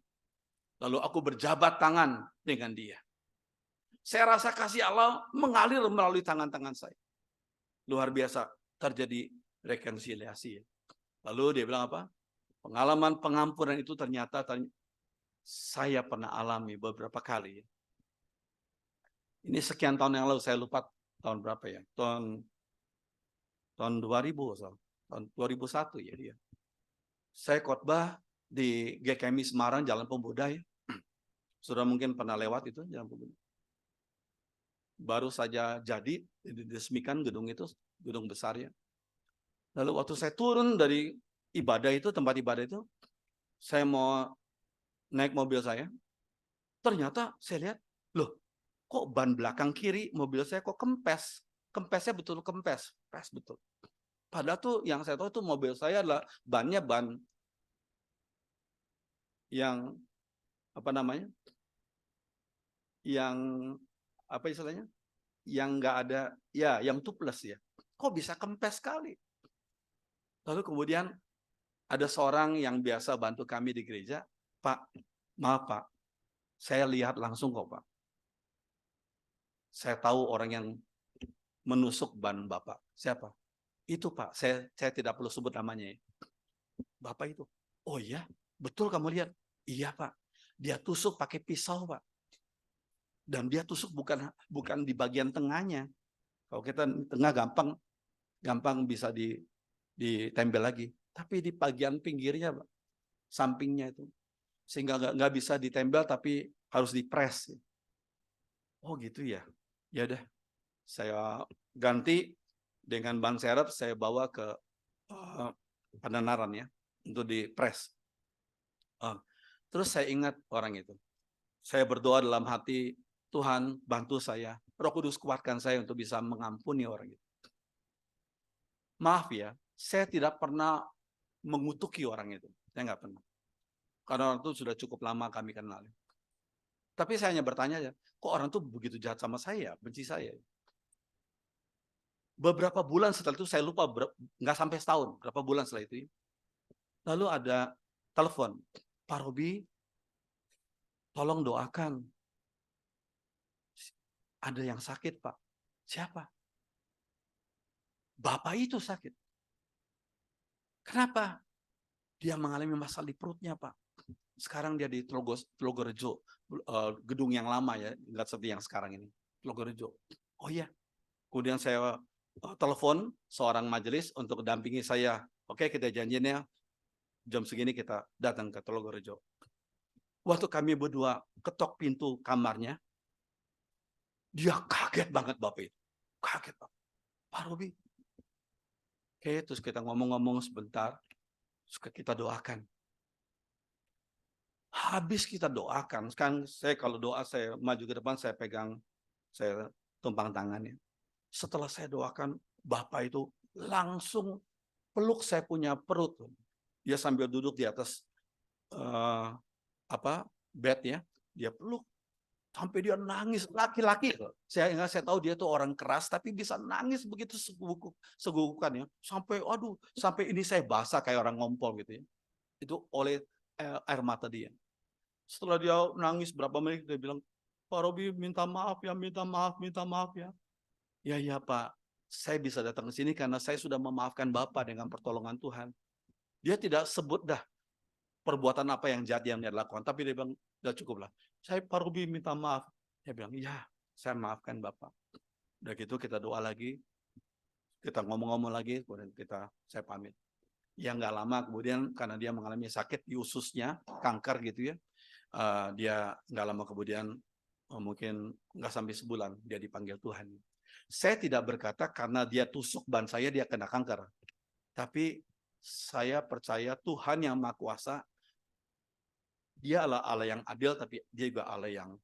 Lalu aku berjabat tangan dengan dia. Saya rasa kasih Allah mengalir melalui tangan-tangan saya. Luar biasa, terjadi rekonsiliasi. Lalu dia bilang apa? Pengalaman pengampunan itu ternyata saya pernah alami beberapa kali. Ini sekian tahun yang lalu, saya lupa tahun berapa ya? Tahun 2000, tahun 2001 ya dia. Saya khotbah di GKMI Semarang, Jalan Pemuda ya. Sudah mungkin pernah lewat itu Jalan Pemuda. Baru saja jadi diresmikan gedung itu, gedung besar ya. Lalu waktu saya turun dari ibadah itu, tempat ibadah itu, saya mau naik mobil saya. Ternyata saya lihat, loh, kok ban belakang kiri mobil saya kok kempes. Kempesnya betul kempes, betul. Padahal tuh yang saya tahu itu mobil saya adalah bannya ban yang apa namanya? Yang apa istilahnya? Yang enggak ada, ya, yang tubeless ya. Kok bisa kempes sekali? Lalu kemudian ada seorang yang biasa bantu kami di gereja, Pak, maaf Pak, saya lihat langsung kok Pak. Saya tahu orang yang menusuk ban Bapak. Siapa? Itu Pak, saya tidak perlu sebut namanya ya. Bapak itu. Oh iya, betul kamu lihat? Iya Pak, dia tusuk pakai pisau Pak. Dan dia tusuk bukan di bagian tengahnya, Kalau kita tengah gampang bisa ditempel lagi. Tapi di bagian pinggirnya, sampingnya itu, sehingga nggak bisa ditempel tapi harus dipres. Oh gitu ya. Ya udah, saya ganti dengan ban serep, saya bawa ke penanaran ya untuk dipres. Terus saya ingat orang itu. Saya berdoa dalam hati, Tuhan bantu saya, Roh Kudus kuatkan saya untuk bisa mengampuni orang itu. Maaf ya, saya tidak pernah mengutuki orang itu. Saya nggak pernah. Karena orang itu sudah cukup lama kami kenal. Tapi saya hanya bertanya aja, kok orang itu begitu jahat sama saya, benci saya. Beberapa bulan setelah itu, saya lupa, nggak sampai setahun, berapa bulan setelah itu. Lalu ada telepon, Pak Robi, tolong doakan. Ada yang sakit, Pak. Siapa? Bapak itu sakit. Kenapa? Dia mengalami masalah di perutnya, Pak. Sekarang dia di Tlogorejo, gedung yang lama ya, nggak seperti yang sekarang ini. Tlogorejo. Oh iya. Kemudian saya telepon seorang majelis untuk dampingi saya. Oke, kita janjinya jam segini kita datang ke Tlogorejo. Waktu kami berdua ketok pintu kamarnya, dia kaget banget Bapak itu. Kaget, Pak. Pak Robi. Oke, terus kita ngomong-ngomong sebentar, terus kita doakan. Habis kita doakan, kan saya kalau doa saya maju ke depan, saya pegang, saya tumpang tangannya. Setelah saya doakan, Bapak itu langsung peluk saya punya perut. Dia sambil duduk di atas bed ya, dia peluk sampai dia nangis. Laki-laki, saya tahu dia tuh orang keras, tapi bisa nangis begitu segugukan ya. Sampai ini saya basah kayak orang ngompol gitu ya. Itu oleh air mata dia. Setelah dia nangis berapa menit, dia bilang, Pak Robi minta maaf ya, minta maaf ya. Ya Pak, saya bisa datang ke sini karena saya sudah memaafkan Bapak dengan pertolongan Tuhan. Dia tidak sebut dah perbuatan apa yang jahat yang dia lakukan, tapi dia bilang, udah cukup lah. Saya Pak Robi minta maaf. Dia bilang, ya saya maafkan Bapak. Udah gitu kita doa lagi, kita ngomong-ngomong lagi, kemudian saya pamit. Ya nggak lama kemudian karena dia mengalami sakit di ususnya, kanker gitu ya. Dia nggak lama kemudian mungkin nggak sampai sebulan dia dipanggil Tuhan. Saya tidak berkata karena dia tusuk ban saya dia kena kanker, tapi saya percaya Tuhan yang Maha Kuasa, dia adalah Allah yang adil, tapi dia juga Allah yang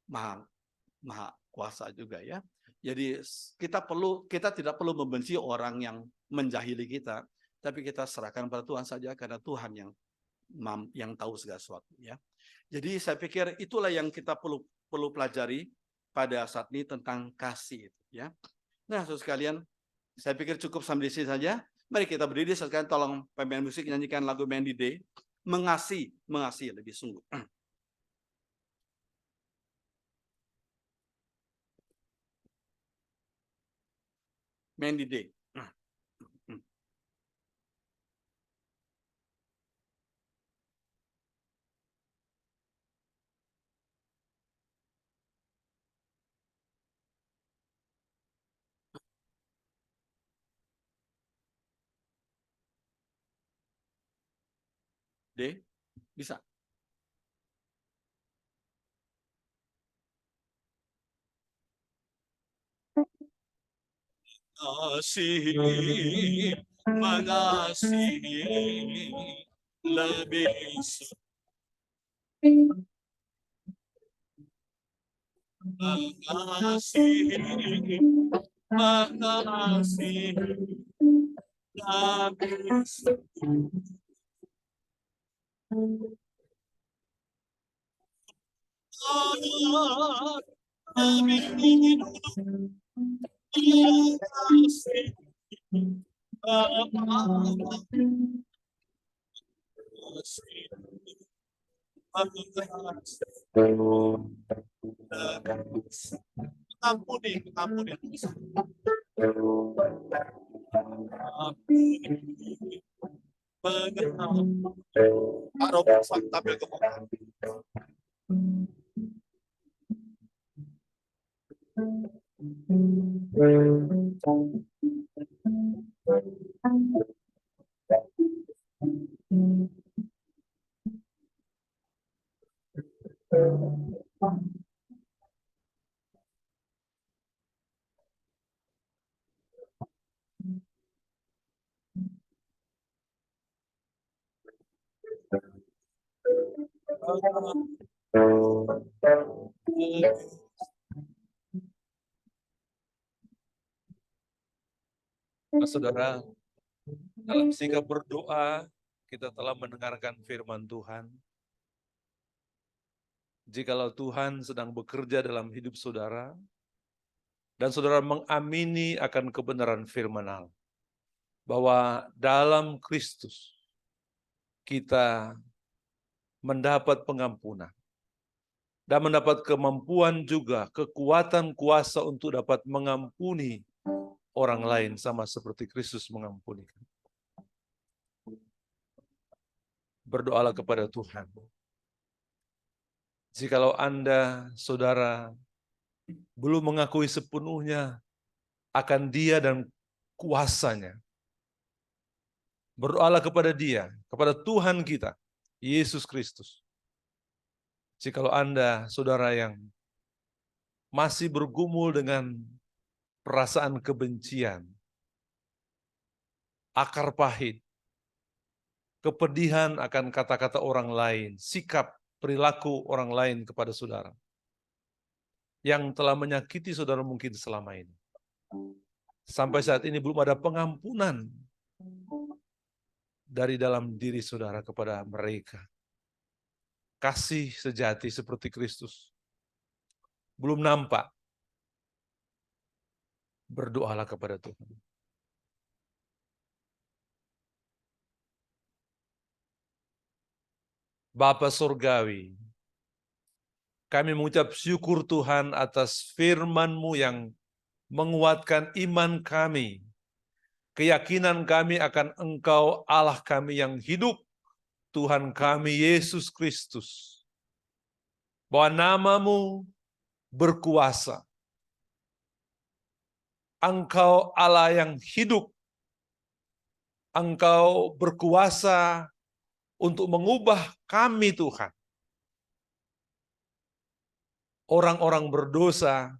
maha kuasa juga ya. Jadi kita tidak perlu membenci orang yang menjahili kita, tapi kita serahkan pada Tuhan saja karena Tuhan yang tahu segala sesuatu ya. Jadi saya pikir itulah yang kita perlu pelajari pada saat ini tentang kasih itu ya. Nah, saudara sekalian, saya pikir cukup sampai di sini saja. Mari kita berdiri sekalian, tolong pemain musik nyanyikan lagu Mandy Day, mengasihi lebih sungguh. Mandy Day. D, bisa. Mengasihi lebih mengasihi ampuni. Pak Robert tampil ke bawah. Nah, saudara, dalam sikap berdoa, kita telah mendengarkan firman Tuhan. Jikalau Tuhan sedang bekerja dalam hidup saudara, dan saudara mengamini akan kebenaran firman Allah, bahwa dalam Kristus kita mendapat pengampunan, dan mendapat kemampuan juga, kekuatan kuasa untuk dapat mengampuni orang lain sama seperti Kristus mengampuni. Berdoalah kepada Tuhan. Jikalau Anda, saudara, belum mengakui sepenuhnya akan Dia dan kuasanya, berdoalah kepada Dia, kepada Tuhan kita, Yesus Kristus. Jikalau Anda, saudara, yang masih bergumul dengan perasaan kebencian, akar pahit, kepedihan akan kata-kata orang lain, sikap, perilaku orang lain kepada saudara, yang telah menyakiti saudara mungkin selama ini. Sampai saat ini belum ada pengampunan dari dalam diri saudara kepada mereka. Kasih sejati seperti Kristus belum nampak. Berdoalah kepada Tuhan. Bapa Surgawi, kami mengucap syukur Tuhan atas firman-Mu yang menguatkan iman kami, keyakinan kami akan Engkau Allah kami yang hidup, Tuhan kami Yesus Kristus. Bahwa nama-Mu berkuasa. Engkau Allah yang hidup. Engkau berkuasa untuk mengubah kami Tuhan. Orang-orang berdosa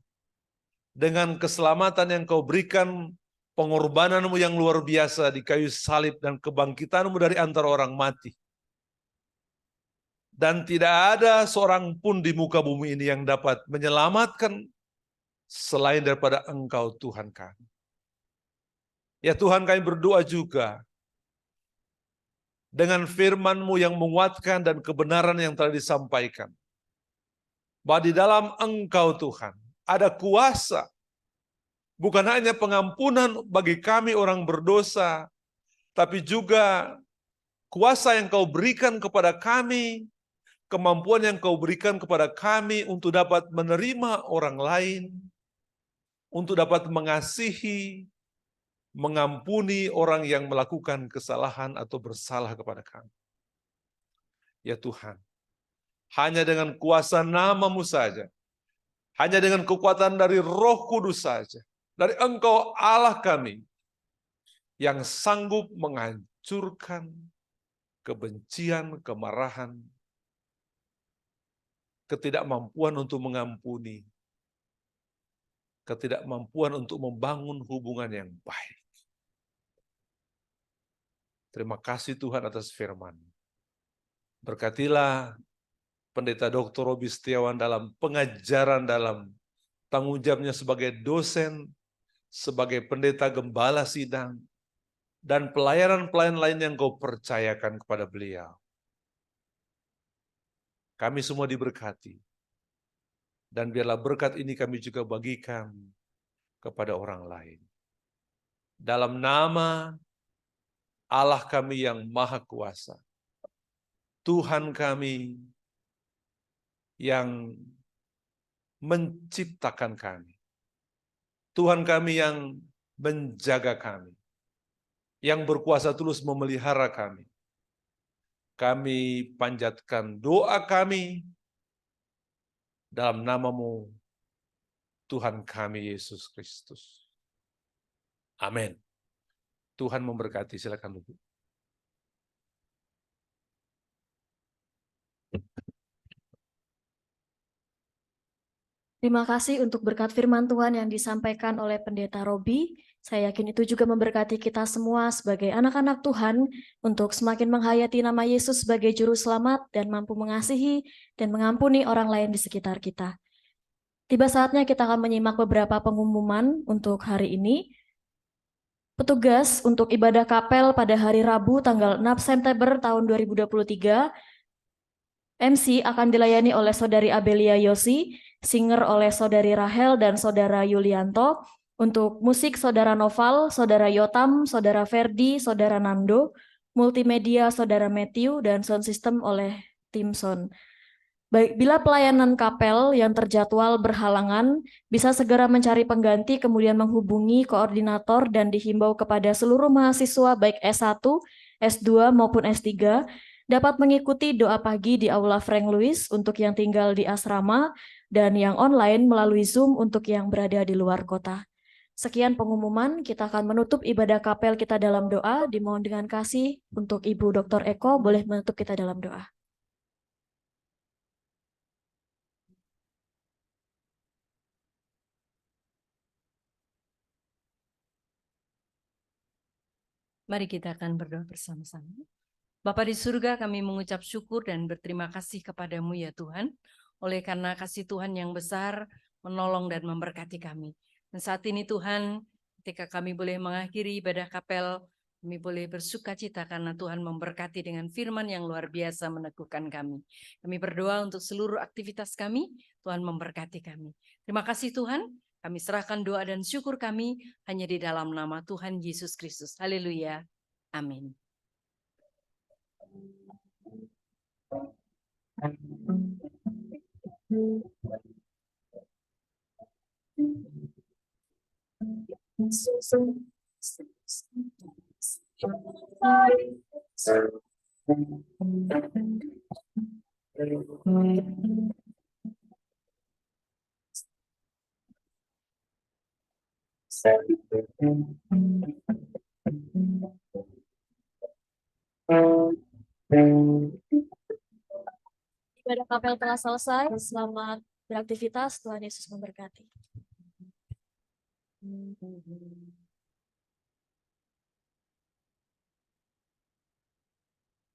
dengan keselamatan yang Kau berikan, pengorbanan-Mu yang luar biasa di kayu salib dan kebangkitan-Mu dari antara orang mati. Dan tidak ada seorang pun di muka bumi ini yang dapat menyelamatkan selain daripada Engkau Tuhan kami. Ya Tuhan, kami berdoa juga dengan firman-Mu yang menguatkan dan kebenaran yang telah disampaikan, bahwa di dalam Engkau Tuhan ada kuasa, bukan hanya pengampunan bagi kami orang berdosa, tapi juga kuasa yang Kau berikan kepada kami, kemampuan yang Kau berikan kepada kami untuk dapat menerima orang lain, untuk dapat mengasihi, mengampuni orang yang melakukan kesalahan atau bersalah kepada kami. Ya Tuhan, hanya dengan kuasa nama-Mu saja, hanya dengan kekuatan dari Roh Kudus saja, dari Engkau Allah kami, yang sanggup menghancurkan kebencian, kemarahan, ketidakmampuan untuk mengampuni, ketidakmampuan untuk membangun hubungan yang baik. Terima kasih Tuhan atas firman. Berkatilah Pendeta Dr. Robi Setiawan dalam pengajaran, dalam tanggung jawabnya sebagai dosen, sebagai pendeta gembala sidang, dan pelayanan-pelayanan lain yang Kau percayakan kepada beliau. Kami semua diberkati. Dan biarlah berkat ini kami juga bagikan kepada orang lain. Dalam nama Allah kami yang Maha Kuasa, Tuhan kami yang menciptakan kami, Tuhan kami yang menjaga kami, yang berkuasa tulus memelihara kami. Kami panjatkan doa kami dalam nama-Mu, Tuhan kami Yesus Kristus. Amin. Tuhan memberkati. Silakan duduk. Terima kasih untuk berkat firman Tuhan yang disampaikan oleh Pendeta Robi. Saya yakin itu juga memberkati kita semua sebagai anak-anak Tuhan untuk semakin menghayati nama Yesus sebagai juru selamat dan mampu mengasihi dan mengampuni orang lain di sekitar kita. Tiba saatnya kita akan menyimak beberapa pengumuman untuk hari ini. Petugas untuk ibadah kapel pada hari Rabu tanggal 6 September tahun 2023, MC akan dilayani oleh Saudari Abelia Yosi, singer oleh Saudari Rahel dan Saudara Yulianto, untuk musik Saudara Noval, Saudara Yotam, Saudara Ferdi, Saudara Nando, multimedia Saudara Matthew, dan sound system oleh tim sound. Baik, bila pelayanan kapel yang terjadwal berhalangan, bisa segera mencari pengganti kemudian menghubungi koordinator dan dihimbau kepada seluruh mahasiswa baik S1, S2 maupun S3 dapat mengikuti doa pagi di Aula Frank Lewis untuk yang tinggal di asrama dan yang online melalui Zoom untuk yang berada di luar kota. Sekian pengumuman, kita akan menutup ibadah kapel kita dalam doa. Dimohon dengan kasih untuk Ibu Dr. Eko boleh menutup kita dalam doa. Mari kita akan berdoa bersama-sama. Bapa di surga, kami mengucap syukur dan berterima kasih kepadamu ya Tuhan, oleh karena kasih Tuhan yang besar menolong dan memberkati kami. Dan saat ini Tuhan, ketika kami boleh mengakhiri ibadah kapel, kami boleh bersuka cita karena Tuhan memberkati dengan firman yang luar biasa meneguhkan kami. Kami berdoa untuk seluruh aktivitas kami, Tuhan memberkati kami. Terima kasih Tuhan. Kami serahkan doa dan syukur kami hanya di dalam nama Tuhan Yesus Kristus. Haleluya. Amin. Ibadah kapel telah selesai. Selamat beraktivitas. Tuhan Yesus memberkati.